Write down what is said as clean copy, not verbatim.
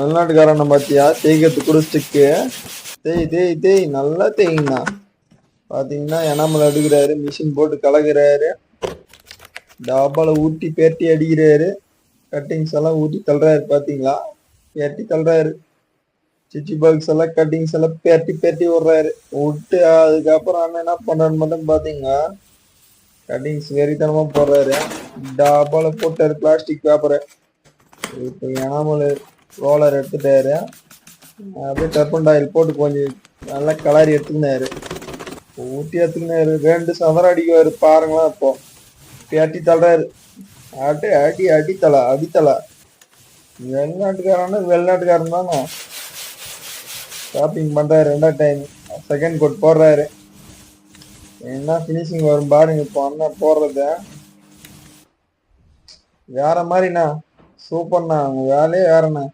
வெளிநாட்டுக்காரனை பாத்தியா தேய்க்கிறது கூட ஸ்டிக்கு. தேய் தேய் தேய் நல்லா தேய்ங்கண்ணா. பாத்தீங்கன்னா எனாமல் அடிக்கிறாரு, மிஷின் போட்டு கலக்குறாரு, டாபால ஊட்டி பேட்டி அடிக்கிறாரு, கட்டிங்ஸ் எல்லாம் ஊட்டி தள்ளுறாரு. பாத்தீங்களா பேட்டி தள்ளுறாரு. சிச்சி பாக்ஸ் எல்லாம் கட்டிங்ஸ் எல்லாம் பேட்டி பேட்டி விடுறாரு விட்டு. அதுக்கப்புறம் அண்ணன் என்ன பண்றான்னு மட்டும் பாத்தீங்கன்னா கட்டிங்ஸ் வெறித்தனமா போடுறாரு. டாபால போட்டாரு பிளாஸ்டிக் பேப்பரை. இப்போ எனாமல் ரோலர் எடுத்துட்டாரு. அப்படியே டர்பன் ஆயில் போட்டு கொஞ்சம் நல்லா கலரி எடுத்துக்கினாரு. ஊட்டி எடுத்துக்கினாரு. 2 சதுரம் அடிக்குவாரு பாருங்களா. இப்போ பேட்டி தள்ளுறாரு. அடி அடி அடித்தலை அடித்தலை. வெளிநாட்டுக்காரன் தானே ஷாப்பிங் பண்றாரு. 2வது டைம் செகண்ட் கோட் போடுறாரு. என்ன பினிஷிங் வரும் பாருங்க இப்போ அண்ணன் போடுறத. வேற மாதிரிண்ணா, சூப்பர்ண்ணா, உங்க வேலையே வேறண்ணா.